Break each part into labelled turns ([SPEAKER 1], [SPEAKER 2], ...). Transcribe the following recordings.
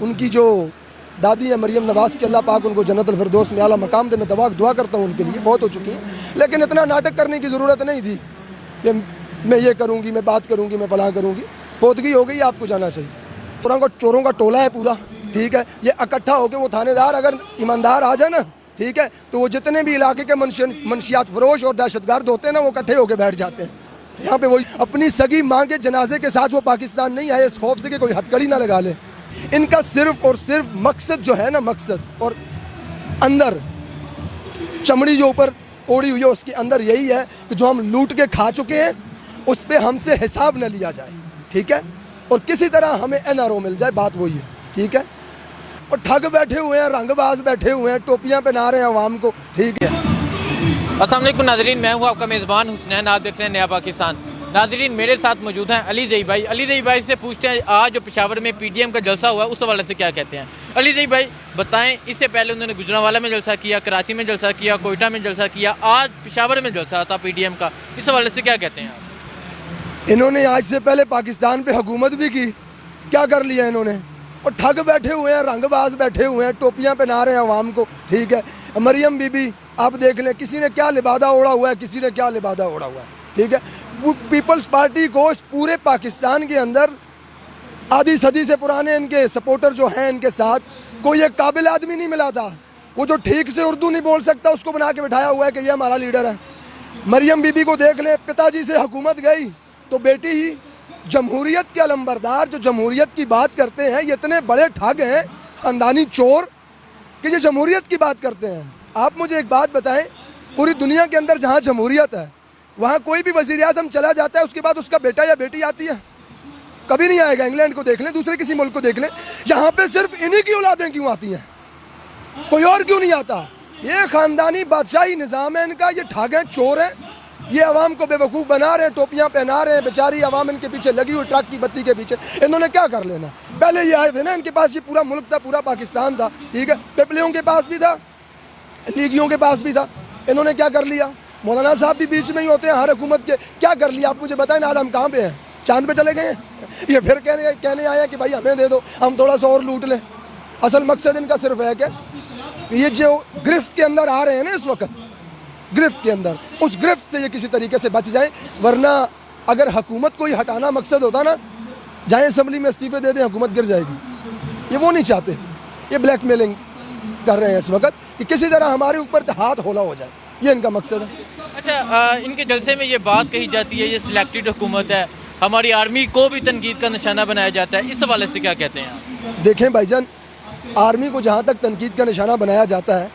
[SPEAKER 1] ان کی جو دادی ہیں مریم نواز کے اللہ پاک ان کو جنت الفردوس میں اعلیٰ مقام دے، میں دعا کرتا ہوں ان کے لیے، فوت ہو چکی ہیں، لیکن اتنا ناٹک کرنے کی ضرورت نہیں تھی کہ میں یہ کروں گی، میں بات کروں گی، میں فلاں کروں گی، فوتگی ہو گئی، آپ کو جانا چاہیے۔ چوروں کا ٹولہ ہے پورا، ٹھیک ہے، یہ اکٹھا ہو کے وہ تھانے دار اگر ایماندار آ جائے نا، ٹھیک ہے، تو وہ جتنے بھی علاقے کے منشیات فروش اور دہشت گرد ہوتے ہیں نا، وہ اکٹھے ہو کے بیٹھ جاتے ہیں یہاں پہ۔ وہی اپنی سگی ماں کے جنازے کے ساتھ وہ پاکستان نہیں آئے اس خوف سے کہ کوئی ہتھکڑی نہ لگا لے۔ ان کا صرف اور صرف مقصد جو ہے نا، مقصد اور اندر چمڑی جو اوپر اوڑی ہوئی ہے اس کے اندر یہی ہے کہ جو ہم لوٹ کے کھا چکے ہیں اس پہ ہم سے حساب نہ لیا جائے، ٹھیک ہے، اور کسی طرح ہمیں NRO مل جائے، بات وہی ہے، ٹھیک ہے۔ اور ٹھگ بیٹھے ہوئے ہیں، رنگ باز بیٹھے ہوئے ہیں، ٹوپیاں پہنا رہے ہیں عوام کو، ٹھیک ہے۔
[SPEAKER 2] السلام علیکم ناظرین، میں ہوں آپ کا میزبان حسنین، آپ دیکھ رہے ہیں نیا پاکستان۔ ناظرین میرے ساتھ موجود ہیں علی زئی بھائی۔ علی زئی بھائی سے پوچھتے ہیں آج جو پشاور میں PDM کا جلسہ ہوا اس حوالے سے کیا کہتے ہیں۔ علی زئی بھائی بتائیں، اس سے پہلے انہوں نے گجرانوالہ میں جلسہ کیا، کراچی میں جلسہ کیا، کوئٹہ میں جلسہ کیا، آج پشاور میں جلسہ تھا PDM کا، اس حوالے سے کیا کہتے ہیں آپ؟
[SPEAKER 1] انہوں نے آج سے پہلے پاکستان پہ حکومت بھی کی، کیا کر لیا انہوں نے؟ اور ٹھگ بیٹھے ہوئے ہیں، رنگ باز بیٹھے ہوئے ہیں، ٹوپیاں پہنا رہے ہیں عوام کو، ٹھیک ہے۔ مریم بی بی آپ دیکھ لیں، کسی نے کیا لبادہ اوڑا ہوا ہے، کسی نے کیا لبادہ اوڑا ہوا ہے، ٹھیک ہے۔ پیپلز پارٹی کو پورے پاکستان کے اندر آدھی صدی سے پرانے ان کے سپورٹر جو ہیں ان کے ساتھ کوئی ایک قابل آدمی نہیں ملا تھا، وہ جو ٹھیک سے اردو نہیں بول سکتا اس کو بنا کے بٹھایا ہوا ہے کہ یہ ہمارا لیڈر ہے۔ مریم بی بی کو دیکھ لیں، پتا جی سے حکومت گئی تو بیٹی ہی جمہوریت کے علمبردار جو جمہوریت کی بات کرتے ہیں، یہ اتنے بڑے ٹھگ ہیں، خاندانی چور، کہ یہ جمہوریت کی بات کرتے ہیں۔ آپ مجھے ایک بات بتائیں، پوری دنیا کے اندر جہاں جمہوریت ہے وہاں کوئی بھی وزیر اعظم چلا جاتا ہے اس کے بعد اس کا بیٹا یا بیٹی آتی ہے؟ کبھی نہیں آئے گا۔ انگلینڈ کو دیکھ لیں، دوسرے کسی ملک کو دیکھ لیں، یہاں پہ صرف انہی کی اولادیں کیوں آتی ہیں، کوئی اور کیوں نہیں آتا؟ یہ خاندانی بادشاہی نظام ہے ان کا، یہ ٹھگ ہیں، چور ہیں، یہ عوام کو بے وقوف بنا رہے ہیں، ٹوپیاں پہنا رہے ہیں، بیچاری عوام ان کے پیچھے لگی ہوئی ٹرک کی بتی کے پیچھے۔ انہوں نے کیا کر لینا؟ پہلے یہ آئے تھے نا، ان کے پاس یہ پورا ملک تھا، پورا پاکستان تھا، ٹھیک ہے، پیپلیوں کے پاس بھی تھا، لیگیوں کے پاس بھی تھا، انہوں نے کیا کر لیا؟ مولانا صاحب بھی بیچ میں ہی ہوتے ہیں ہر حکومت کے، کیا کر لیا؟ آپ مجھے بتائیں آج ہم کہاں پہ ہیں؟ چاند پہ چلے گئے ہیں؟ یہ پھر کہنے آئے ہیں کہ بھائی ہمیں دے دو، ہم تھوڑا سا اور لوٹ لیں۔ اصل مقصد ان کا صرف ہے کہ یہ جو گرفت کے اندر آ رہے ہیں نا اس وقت، گرفت کے اندر، اس گرفت سے یہ کسی طریقے سے بچ جائیں، ورنہ اگر حکومت کو ہی ہٹانا مقصد ہوتا نا، جائیں اسمبلی میں استعفے دے دیں، حکومت گر جائے گی۔ یہ وہ نہیں چاہتے، یہ بلیک میلنگ کر رہے ہیں اس وقت کہ کسی طرح ہمارے اوپر ہاتھ ہولا ہو جائے، یہ ان کا مقصد ہے۔
[SPEAKER 2] اچھا، ان کے جلسے میں یہ بات کہی جاتی ہے یہ سلیکٹڈ حکومت ہے، ہماری آرمی کو بھی تنقید کا نشانہ بنایا جاتا ہے، اس حوالے سے کیا کہتے ہیں آپ؟
[SPEAKER 1] دیکھیں بھائی جان، آرمی کو جہاں تک تنقید کا نشانہ بنایا جاتا ہے،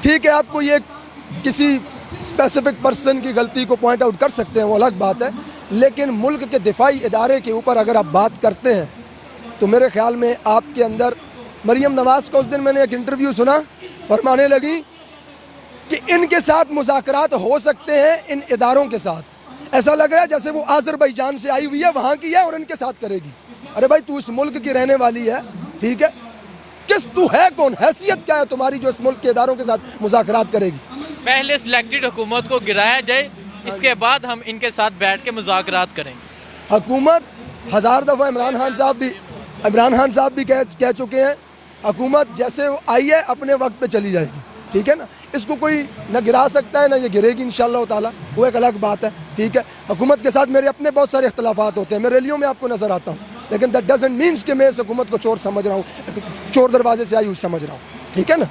[SPEAKER 1] ٹھیک ہے، آپ کو یہ کسی اسپیسیفک پرسن کی غلطی کو پوائنٹ آؤٹ کر سکتے ہیں، وہ الگ بات ہے، لیکن ملک کے دفاعی ادارے کے اوپر اگر آپ بات کرتے ہیں تو میرے خیال میں آپ کے اندر، مریم نواز کو اس دن میں نے ایک انٹرویو سنا، فرمانے لگی کہ ان کے ساتھ مذاکرات ہو سکتے ہیں، ان اداروں کے ساتھ، ایسا لگ رہا ہے جیسے وہ آذربائیجان سے آئی ہوئی ہے، وہاں کی ہے اور ان کے ساتھ کرے گی۔ ارے بھائی تو اس ملک کی رہنے والی ہے، ٹھیک ہے، تو ہے کون، حیثیت کیا ہے تمہاری جو اس ملک کے اداروں کے ساتھ مذاکرات کرے گی؟
[SPEAKER 2] پہلے سلیکٹڈ حکومت کو گرایا جائے، اس کے بعد ہم ان کے ساتھ بیٹھ کے مذاکرات کریں گے۔
[SPEAKER 1] حکومت ہزار دفعہ عمران خان صاحب بھی کہہ چکے ہیں، حکومت جیسے وہ آئی ہے اپنے وقت پہ چلی جائے گی، ٹھیک ہے نا، اس کو کوئی نہ گرا سکتا ہے نہ یہ گرے گی انشاءاللہ تعالیٰ، وہ ایک الگ بات ہے، ٹھیک ہے۔ حکومت کے ساتھ میرے اپنے بہت سارے اختلافات ہوتے ہیں، میں ریلیوں میں آپ کو نظر آتا ہوں، لیکن دیٹ ڈزنٹ مینس کہ میں اس حکومت کو چور سمجھ رہا ہوں، چور دروازے سے آئی ہوئی سمجھ رہا ہوں، ٹھیک ہے نا،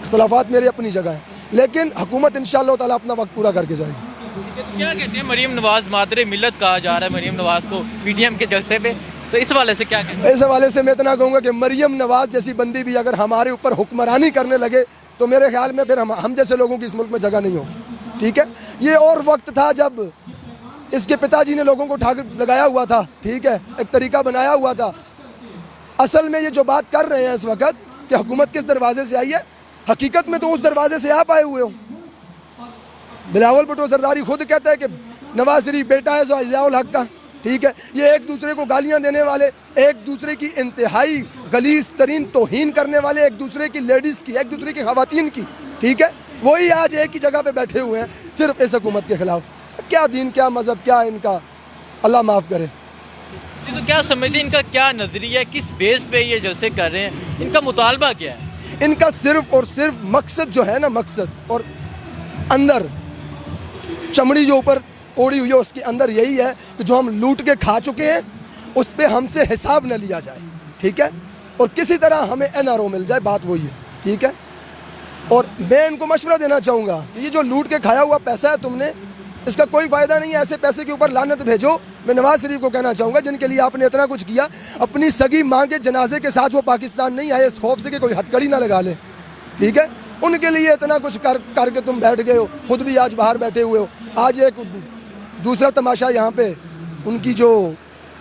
[SPEAKER 1] اختلافات میرے اپنی جگہ ہیں، لیکن حکومت انشاءاللہ تعالیٰ اپنا وقت پورا کر کے جائے گی۔
[SPEAKER 2] کیا کہتے ہیں مریم نواز مادر ملت کہا جا رہا ہے مریم نواز کو PDM کے جلسے پہ، تو اس حوالے سے کیا کہتے ہیں؟
[SPEAKER 1] اس حوالے سے میں اتنا کہوں گا کہ مریم نواز جیسی بندی بھی اگر ہمارے اوپر حکمرانی کرنے لگے تو میرے خیال میں پھر ہم جیسے لوگوں کی اس ملک میں جگہ نہیں ہوگی، ٹھیک ہے۔ یہ اور وقت تھا جب اس کے پتا جی نے لوگوں کو ٹھگ لگایا ہوا تھا، ٹھیک ہے، ایک طریقہ بنایا ہوا تھا۔ اصل میں یہ جو بات کر رہے ہیں اس وقت کہ حکومت کس دروازے سے آئی ہے، حقیقت میں تو اس دروازے سے آپ آئے ہوئے ہو۔ بلاول بھٹو زرداری خود کہتا ہے کہ نواز شریف بیٹا ہے ضیاء الحق کا، ٹھیک ہے، یہ ایک دوسرے کو گالیاں دینے والے، ایک دوسرے کی انتہائی غلیظ ترین توہین کرنے والے، ایک دوسرے کی لیڈیز کی، ایک دوسرے کی خواتین کی، ٹھیک ہے، وہی آج ایک ہی جگہ پہ بیٹھے ہوئے ہیں صرف اس حکومت کے خلاف۔ کیا دین، کیا مذہب، کیا ان کا، اللہ معاف کرے۔
[SPEAKER 2] یہ تو کیا سمجھتے ہیں ان کا کیا نظریہ ہے, کس بیس پہ یہ جلسے کر رہے ہیں, ان کا مطالبہ کیا ہے؟
[SPEAKER 1] ان کا صرف اور صرف مقصد جو ہے نا, مقصد اور اندر چمڑی جو اوپر اوڑی ہوئی ہے اس کے اندر یہی ہے کہ جو ہم لوٹ کے کھا چکے ہیں اس پہ ہم سے حساب نہ لیا جائے, ٹھیک ہے, اور کسی طرح ہمیں NRO مل جائے, بات وہی ہے, ٹھیک ہے. اور میں ان کو مشورہ دینا چاہوں گا کہ یہ جو لوٹ کے کھایا ہوا پیسہ ہے تم نے, اس کا کوئی فائدہ نہیں ہے, ایسے پیسے کے اوپر لعنت بھیجو. میں نواز شریف کو کہنا چاہوں گا جن کے لیے آپ نے اتنا کچھ کیا, اپنی سگی ماں کے جنازے کے ساتھ وہ پاکستان نہیں آئے اس خوف سے کہ کوئی ہتھکڑی نہ لگا لے, ٹھیک ہے. ان کے لیے اتنا کچھ کر کے تم بیٹھ گئے ہو, خود بھی آج باہر بیٹھے ہوئے ہو. آج ایک دوسرا تماشا یہاں پہ ان کی جو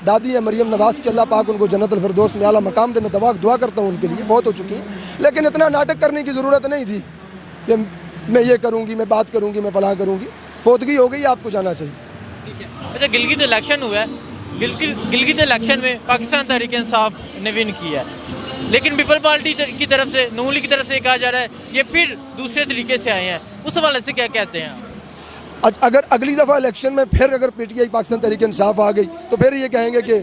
[SPEAKER 1] دادی ہے مریم نواز کے, اللہ پاک ان کو جنت الفردوس میں اعلیٰ مقام دے, میں دعا کرتا ہوں ان کے لیے, فوت ہو چکی ہیں, لیکن اتنا ناٹک کرنے کی ضرورت نہیں تھی کہ میں یہ کروں گی, میں بات کروں گی, میں فلاں کروں گی. فوتگی ہو گئی, آپ کو جانا چاہیے.
[SPEAKER 2] اچھا, گلگت الیکشن ہوا ہے, گلگت الیکشن میں پاکستان تحریک انصاف نے ون کیا ہے, لیکن پیپل پارٹی کی طرف سے, نون لیگ کی طرف سے کہا جا رہا ہے یہ پھر دوسرے طریقے سے آئے ہیں, اس حوالے سے کیا کہتے ہیں آپ؟
[SPEAKER 1] اگر اگلی دفعہ الیکشن میں پھر اگر PTI پاکستان تحریک انصاف آ گئی تو پھر یہ کہیں گے کہ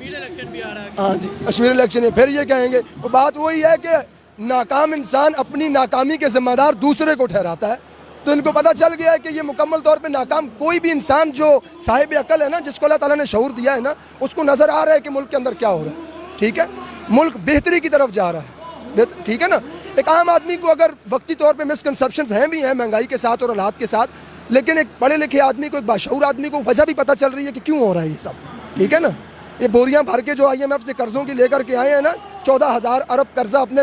[SPEAKER 1] ہاں جی کشمیر الیکشن ہے, پھر یہ کہیں گے. وہ بات وہی ہے کہ ناکام انسان اپنی ناکامی کے ذمہ دار دوسرے کو ٹھہراتا ہے. تو ان کو پتہ چل گیا ہے کہ یہ مکمل طور پہ ناکام, کوئی بھی انسان جو صاحب عقل ہے نا, جس کو اللہ تعالیٰ نے شعور دیا ہے نا, اس کو نظر آ رہا ہے کہ ملک کے اندر کیا ہو رہا ہے, ٹھیک ہے, ملک بہتری کی طرف جا رہا ہے, ٹھیک ہے نا. ایک عام آدمی کو اگر وقتی طور پہ مسکنسیپشنز ہیں بھی ہیں مہنگائی کے ساتھ اور حالات کے ساتھ, لیکن ایک پڑھے لکھے آدمی کو, ایک باشعور آدمی کو وجہ بھی پتہ چل رہی ہے کہ کیوں ہو رہا ہے یہ سب, ٹھیک ہے نا. یہ بوریاں بھر کے جو IMF سے قرضوں کی لے کر کے آئے ہیں نا, 14,000 ارب قرضہ اپنے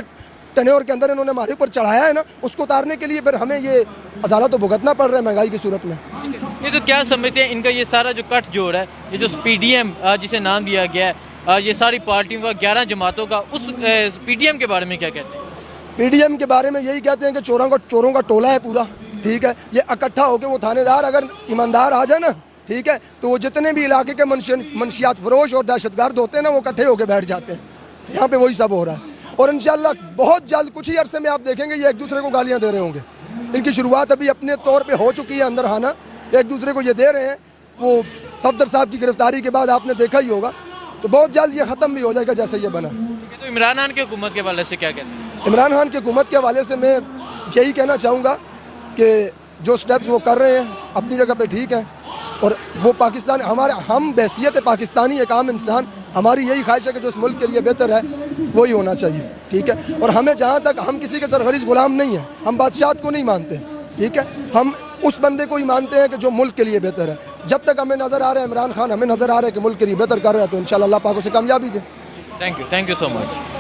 [SPEAKER 1] ٹینیور کے اندر انہوں نے ہمارے اوپر چڑھایا ہے نا, اس کو اتارنے کے لیے پھر ہمیں یہ عذاب تو بھگتنا پڑ رہا ہے مہنگائی کی صورت میں.
[SPEAKER 2] یہ تو کیا سمجھتے ہیں ان کا یہ سارا جو کٹ جوڑ ہے, یہ جو PDM جسے نام دیا گیا ہے, یہ ساری پارٹیوں کا 11 جماعتوں کا, اس PDM کے بارے میں کیا کہتے ہیں؟
[SPEAKER 1] PDM کے بارے میں یہی کہتے ہیں کہ چوروں کا ٹولہ ہے پورا, ٹھیک ہے. یہ اکٹھا ہو کے وہ تھانے دار اگر ایماندار آ جائے نا, ٹھیک ہے, تو وہ جتنے بھی علاقے کے منشیات فروش اور دہشت گرد ہوتے ہیں نا, وہ اکٹھے ہو کے بیٹھ جاتے ہیں. یہاں پہ وہی سب ہو رہا ہے, اور انشاءاللہ بہت جلد کچھ ہی عرصے میں آپ دیکھیں گے یہ ایک دوسرے کو گالیاں دے رہے ہوں گے. ان کی شروعات ابھی اپنے طور پہ ہو چکی ہے اندر ہانا, ایک دوسرے کو یہ دے رہے ہیں. وہ صفدر صاحب کی گرفتاری کے بعد آپ نے دیکھا ہی ہوگا, تو بہت جلد یہ ختم بھی ہو جائے گا جیسے یہ بنا.
[SPEAKER 2] تو عمران خان کی حکومت کے حوالے سے کیا کہتے ہیں؟
[SPEAKER 1] عمران خان کی حکومت کے حوالے سے میں یہی کہنا چاہوں گا کہ جو سٹیپس وہ کر رہے ہیں اپنی جگہ پہ ٹھیک ہیں, اور وہ پاکستان ہم بحیثیت پاکستانی ایک عام انسان, ہماری یہی خواہش ہے کہ جو اس ملک کے لیے بہتر ہے وہی ہونا چاہیے, ٹھیک ہے. اور ہمیں جہاں تک, ہم کسی کے سرغریز غلام نہیں ہیں, ہم بادشاہت کو نہیں مانتے, ٹھیک ہے. ہم اس بندے کو ہی مانتے ہیں کہ جو ملک کے لیے بہتر ہے. جب تک ہمیں نظر آ رہا ہے عمران خان, ہمیں نظر آ رہا ہے کہ ملک کے لیے بہتر کر رہا ہے, تو انشاءاللہ اللہ پاک اسے کامیابی دے.
[SPEAKER 2] Thank you so much.